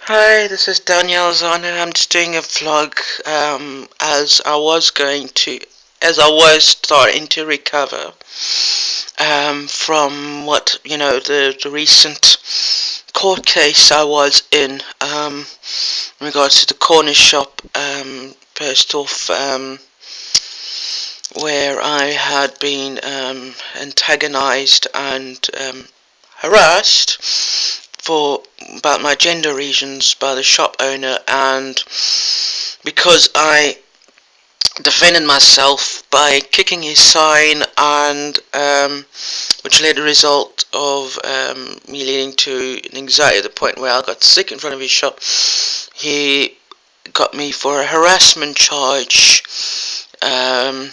Hi, this is Danielle Zana. I'm just doing a vlog as I was starting to recover from the recent court case I was in regards to the corner shop. First off, where I had been antagonized and harassed for about my gender reasons by the shop owner, and because I defended myself by kicking his sign, and which led a result of me leading to an anxiety at the point where I got sick in front of his shop. He got me for a harassment charge. Um,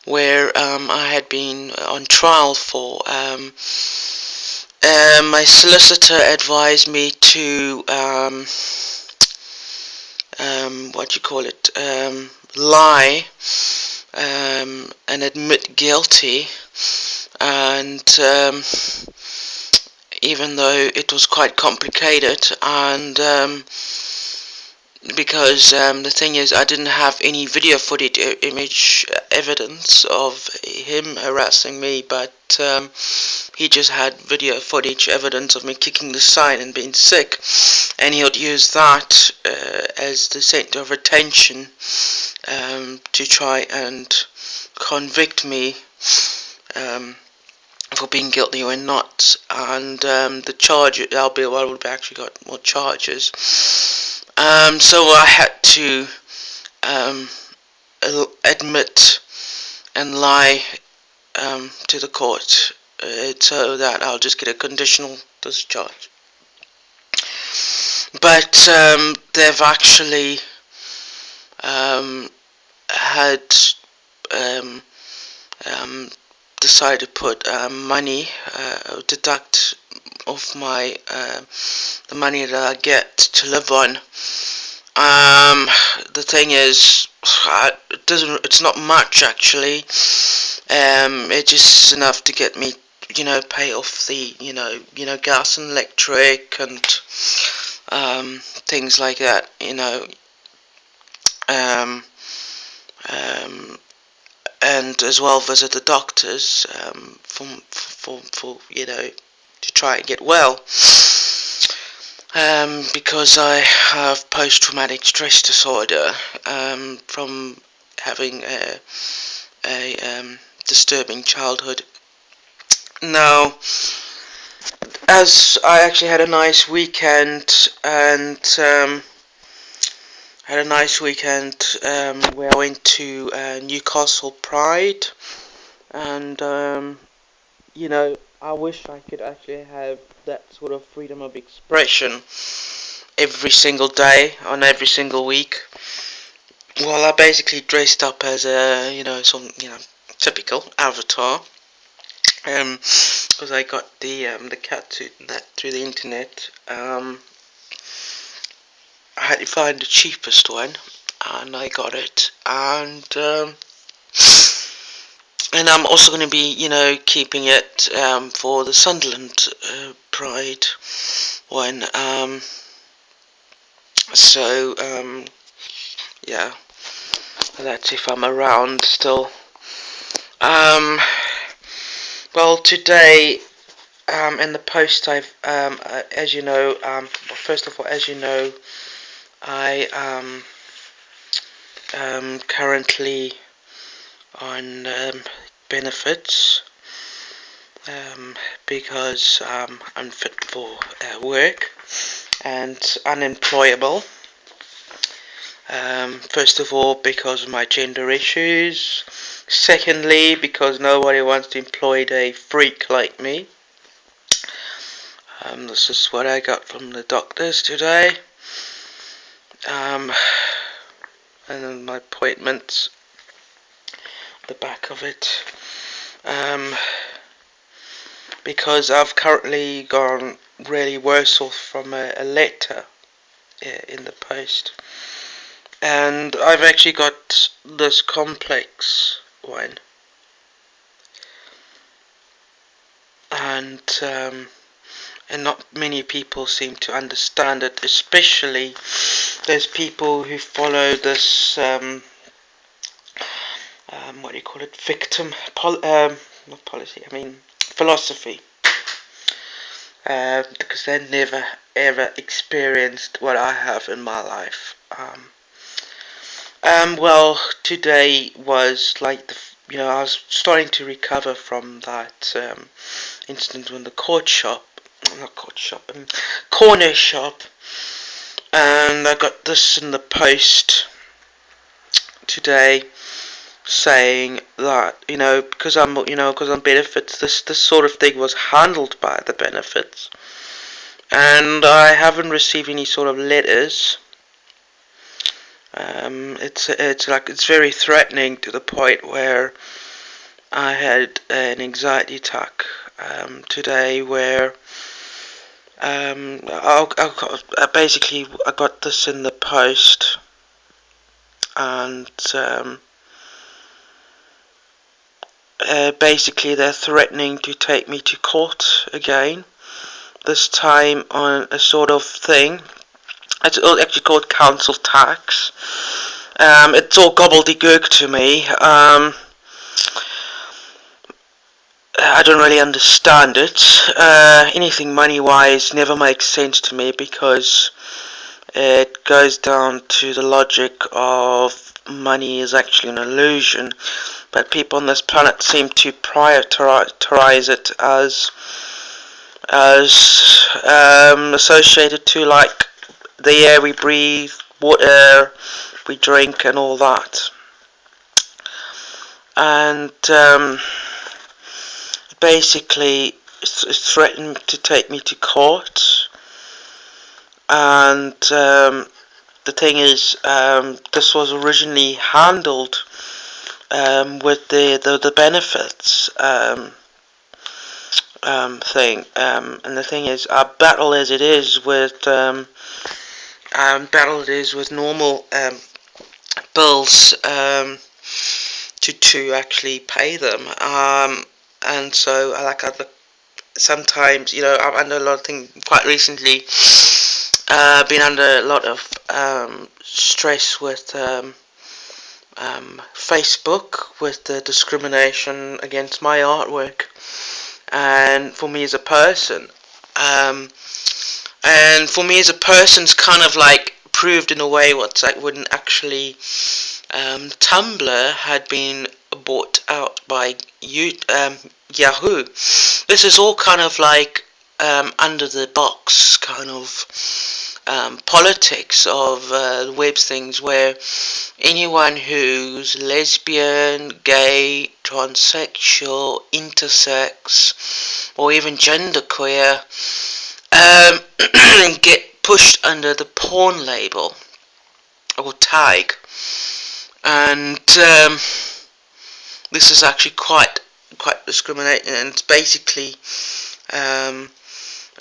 where I had been on trial for. My solicitor advised me to lie and admit guilty, and even though it was quite complicated, and because the thing is, I didn't have any video footage, image evidence of him harassing me, but he just had video footage evidence of me kicking the sign and being sick, and he would use that as the center of attention to try and convict me for being guilty or not. And the charge, I would have actually got more charges. So I had to admit and lie to the court so that I'll just get a conditional discharge. But they've actually had um, decided to put money, deduct of my the money that I get to live on. The thing is, it's not much actually. It's just enough to get me, pay off the, gas and electric and things like that, and as well visit the doctors for to try and get well. Because I have post-traumatic stress disorder from having a disturbing childhood. Now, as I actually had a nice weekend, and where I went to Newcastle Pride, and I wish I could actually have that sort of freedom of expression every single day on every single week. Well, I basically dressed up as a typical avatar, because I got the cat suit and that through the internet. I had to find the cheapest one, and I got it, and I'm also going to be, keeping it for the Sunderland Pride one. So yeah, that's if I'm around still. Well, today in the post I've as you know, first of all, as you know, I am currently on benefits because I'm unfit for work and unemployable. First of all, because of my gender issues. Secondly, because nobody wants to employ a freak like me. This is what I got from the doctors today. And then my appointments, the back of it. Because I've currently gone really worse off from a letter in the post. And I've actually got this complex one. And and not many people seem to understand it, especially those people who follow this what do you call it, not policy, I mean philosophy, because they never ever experienced what I have in my life. Well, today was like I was starting to recover from that incident when the corner shop, and I got this in the post today saying that because I'm benefits, this sort of thing was handled by the benefits, and I haven't received any sort of letters. It's very threatening to the point where I had an anxiety attack today, where I got this in the post, and basically they're threatening to take me to court again, this time on a sort of thing. It's actually called council tax. It's all gobbledygook to me. I don't really understand it. Anything money-wise never makes sense to me, because it goes down to the logic of money is actually an illusion, but people on this planet seem to prioritize it as associated to like the air we breathe, water we drink, and all that. And basically, it's threatened to take me to court. And the thing is, this was originally handled with the benefits thing. And the thing is, I battle as it is with normal bills to actually pay them. And so sometimes, I'm under a lot of things quite recently. Been under a lot of stress with Facebook, with the discrimination against my artwork, and for me as a person, it's kind of like proved in a way what's like when actually Tumblr had been bought out by Yahoo. This is all kind of like under the box kind of politics of web things, where anyone who's lesbian, gay, transsexual, intersex, or even genderqueer get pushed under the porn label or tag. And this is actually quite discriminating, and it's basically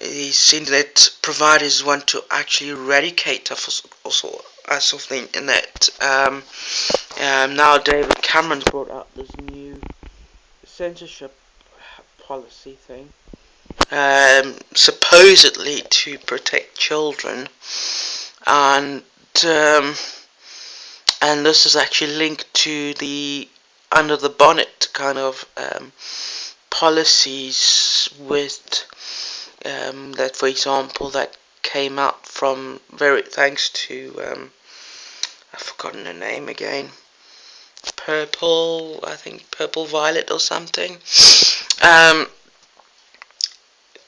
these internet providers want to actually eradicate us off the internet. Now David Cameron's brought up this new censorship policy thing, supposedly to protect children, and this is actually linked to the under the bonnet kind of policies with that, for example, that came out from thanks to I've forgotten her name again, Purple Violet or something.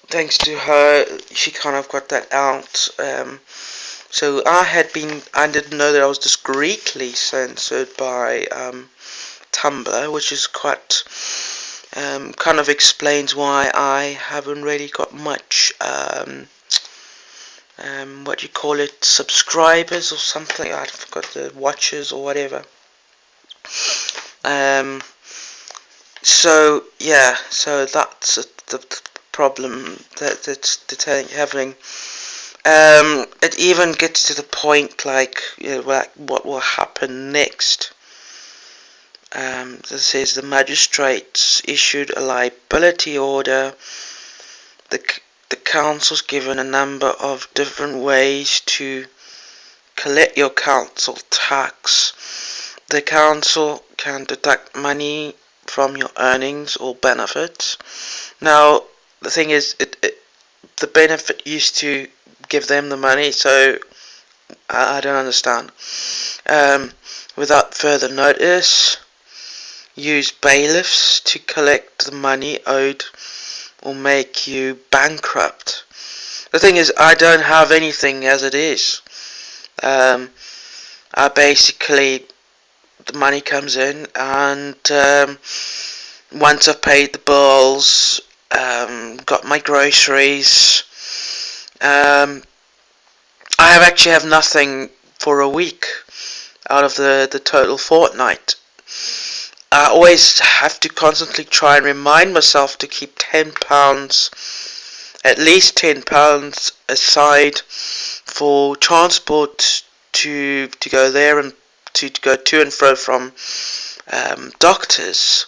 Thanks to her, she kind of got that out. So I didn't know that I was discreetly censored by Tumblr, which is quite kind of explains why I haven't really got much what do you call it, subscribers or something. I forgot, the watchers or whatever. So that's the problem that's having. It even gets to the point like, what will happen next. This says the magistrates issued a liability order. The council's given a number of different ways to collect your council tax. The council can deduct money from your earnings or benefits. Now, the thing is, the benefit used to give them the money, so I don't understand. Without further notice, use bailiffs to collect the money owed or make you bankrupt. The thing is, I don't have anything as it is. I basically, the money comes in, and once I've paid the bills, got my groceries, I actually have nothing for a week out of the total fortnight. I always have to constantly try and remind myself to keep £10, at least £10 aside for transport to go there and to go to and fro from doctors,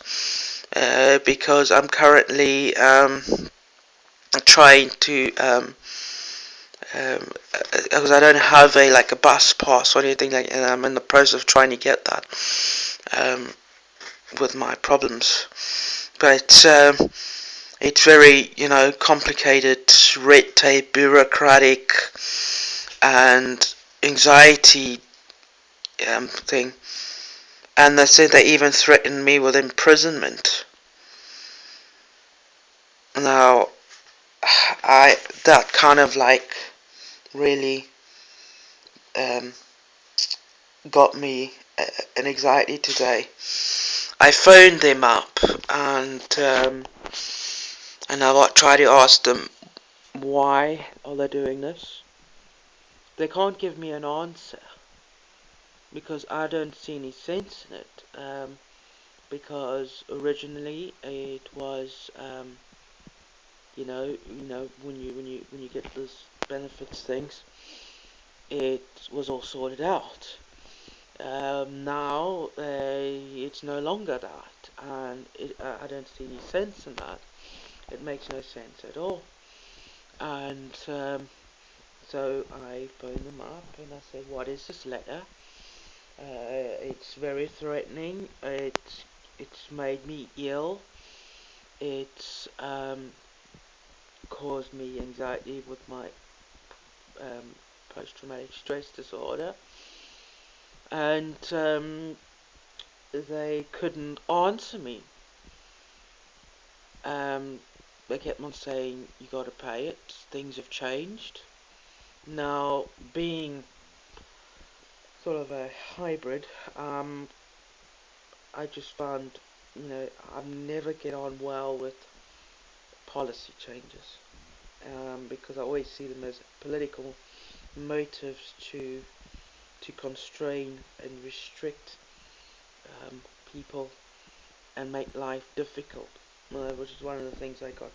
because I'm currently trying to because I don't have a bus pass or anything like, and I'm in the process of trying to get that with my problems. But it's very, complicated, red tape, bureaucratic, and anxiety thing. And they said they even threatened me with imprisonment. Now, that kind of really got me an anxiety today. I phoned them up, and I tried to ask them why are they doing this. They can't give me an answer because I don't see any sense in it. Because originally it was, when you get those benefits things, it was all sorted out. Now it's no longer that, and I don't see any sense in that. It makes no sense at all. And so I phoned them up and I said, "What is this letter? It's very threatening. It's made me ill. It's caused me anxiety with my post-traumatic stress disorder." And they couldn't answer me. They kept on saying, "You got to pay it. Things have changed." Now, being sort of a hybrid, I just found, I never get on well with policy changes, because I always see them as political motives to constrain and restrict people and make life difficult, which is one of the things I got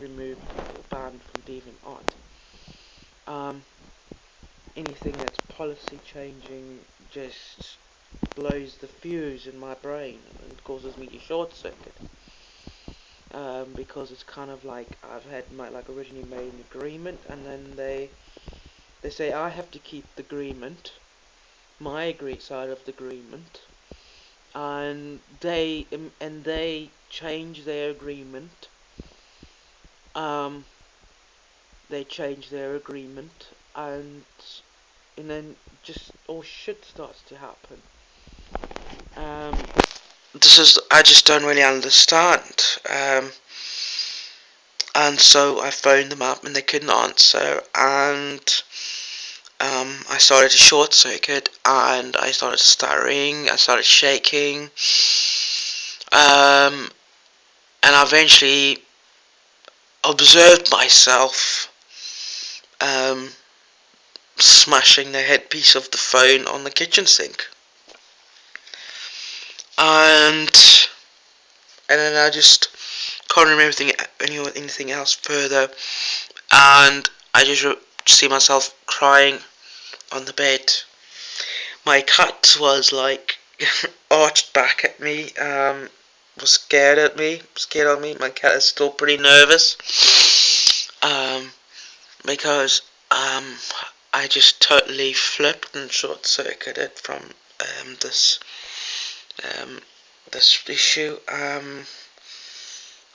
removed or banned from being on. Anything that's policy changing just blows the fuse in my brain and causes me to short circuit, because it's kind of like I've had originally made an agreement, and then they say I have to keep the agreement, my agreed side of the agreement, and they change their agreement. They change their agreement, and then just all shit starts to happen. I just don't really understand. And so I phoned them up and they couldn't answer, and I started to short circuit, and I started stuttering, I started shaking, and I eventually observed myself smashing the headpiece of the phone on the kitchen sink. And then I just can't remember anything else further, and I just see myself crying on the bed. My cat was arched back at me, was scared of me. My cat is still pretty nervous. because I just totally flipped and short-circuited from this this issue,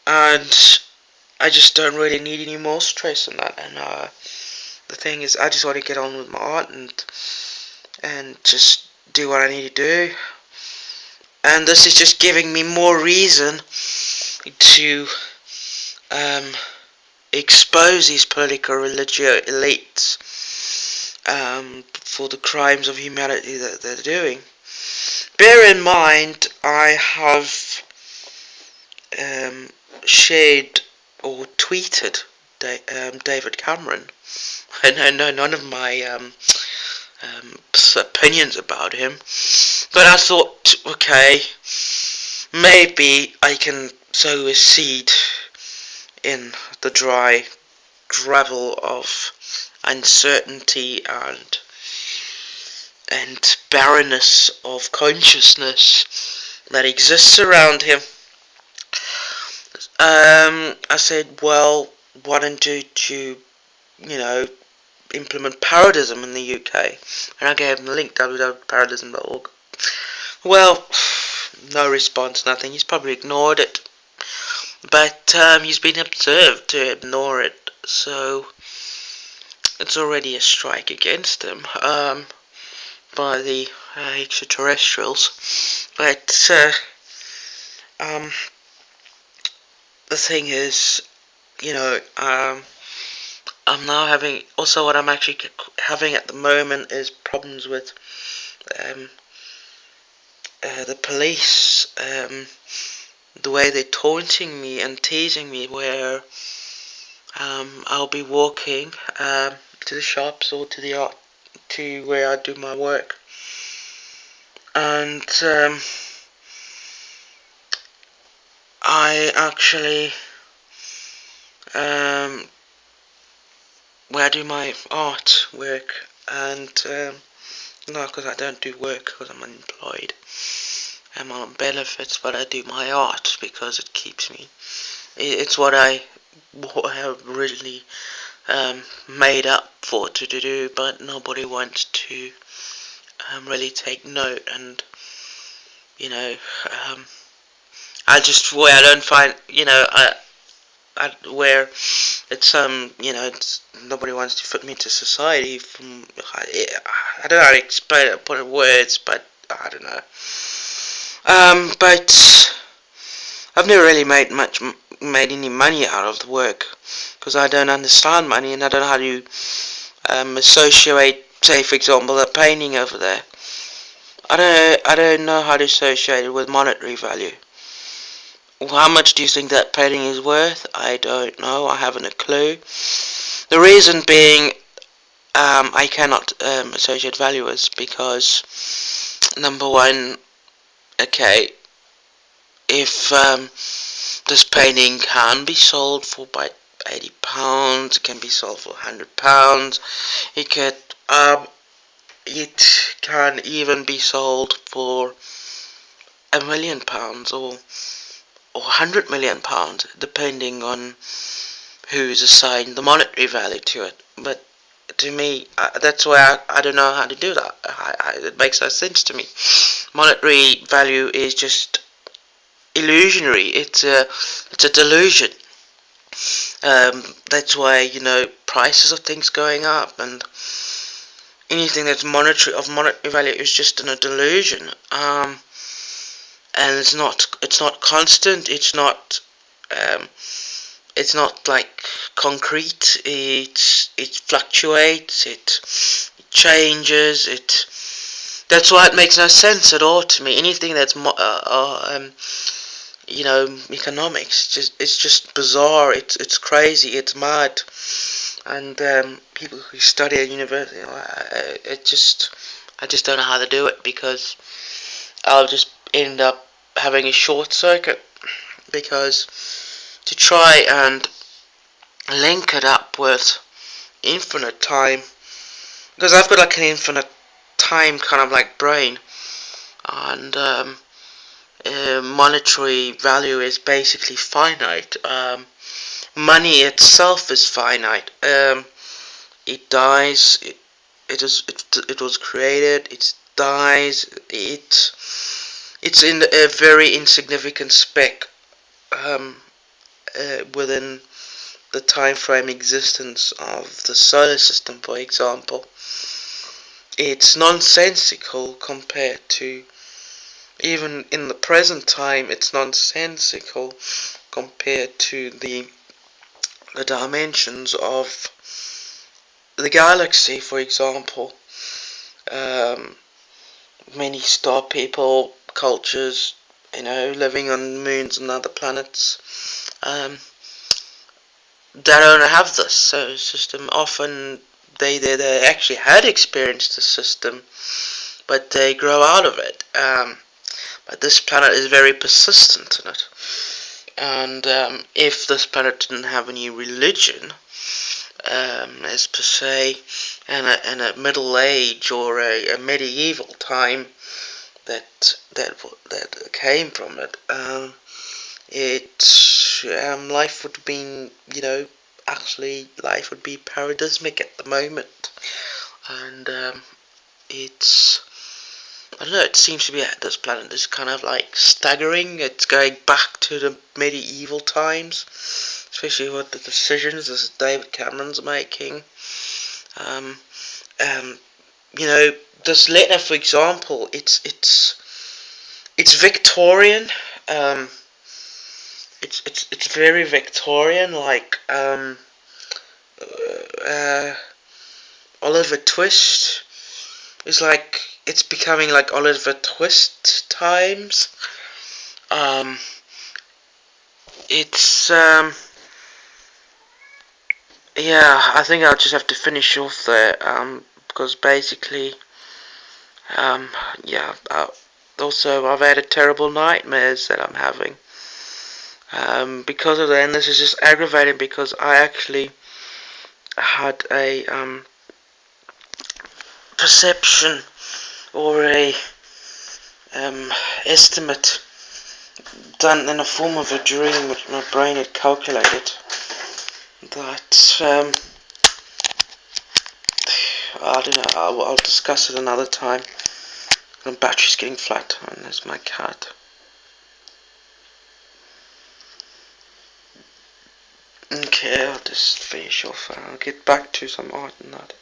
and I just don't really need any more stress on that. And the thing is, I just want to get on with my art and just do what I need to do. And this is just giving me more reason to expose these political religious elites for the crimes of humanity that they're doing. Bear in mind, I have shared or tweeted David Cameron. I know none of my opinions about him, but I thought, okay, maybe I can sow a seed in the dry gravel of uncertainty and barrenness of consciousness that exists around him. I said, well, why don't you implement parodism in the UK? And I gave him the link, www.parodism.org. Well, no response, nothing. He's probably ignored it. But he's been observed to ignore it, so it's already a strike against him by the extraterrestrials. But the thing is, I'm now having, also what I'm actually having at the moment is problems with the police, the way they're taunting me and teasing me, where I'll be walking to the shops or to where I do my work, and I actually where I do my art work, and no, because I don't do work because I'm unemployed. I'm on benefits, but I do my art because it keeps me. It's what I have originally made up for to do, but nobody wants to really take note. And I just, where I don't find, where it's it's, nobody wants to fit me into society. I don't know how to explain it, put it in words, but I don't know. But I've never really made any money out of the work because I don't understand money, and I don't know how to associate, say for example, that painting over there. I don't know how to associate it with monetary value. How much do you think that painting is worth? I don't know. I haven't a clue. The reason being, I cannot associate value is because, number one, okay, if this painting can be sold for by £80, it can be sold for £100. It can even be sold for £1 million or £100 million, depending on who's assigned the monetary value to it. But to me, that's why I don't know how to do that. It makes no sense to me. Monetary value is just illusionary. It's a delusion. That's why prices of things going up, and anything that's monetary value is just a delusion. And it's not constant. It's not like concrete. It fluctuates. It changes. That's why it makes no sense at all to me. Anything that's economics, it's just bizarre. It's crazy. It's mad. And people who study at university, I just don't know how to do it, because I'll just end up having a short circuit, because to try and link it up with infinite time, because I've got like an infinite time kind of like brain, and monetary value is basically finite. Money itself is finite. it dies. It was created. It dies. It's in a very insignificant speck within the time frame existence of the solar system, for example. It's nonsensical compared to, even in the present time, it's nonsensical compared to the dimensions of the galaxy, for example. Um, Many star people, cultures, living on moons and other planets, they don't have this solar system. Often they actually had experienced the system, but they grow out of it. But this planet is very persistent in it. And if this planet didn't have any religion, as per se, and a middle age or a medieval time that came from it, life would have been, actually life would be paradigmic at the moment, and it's I don't know. It seems to be this planet is kind of like staggering. It's going back to the medieval times, especially with the decisions that David Cameron's making. Um, um, this letter, for example, it's Victorian. Um, it's very Victorian, like uh, Oliver Twist. It's like it's becoming like Oliver Twist times. Um, it's yeah. I think I'll just have to finish off there. Because basically, um, yeah. Also, I've had a terrible nightmares that I'm having. Because of that, and this is just aggravating because I actually had a perception or a estimate done in the form of a dream which my brain had calculated that I don't know. I'll discuss it another time. The battery's getting flat, and there's my cat. Okay, I'll just finish off and I'll get back to some art and that.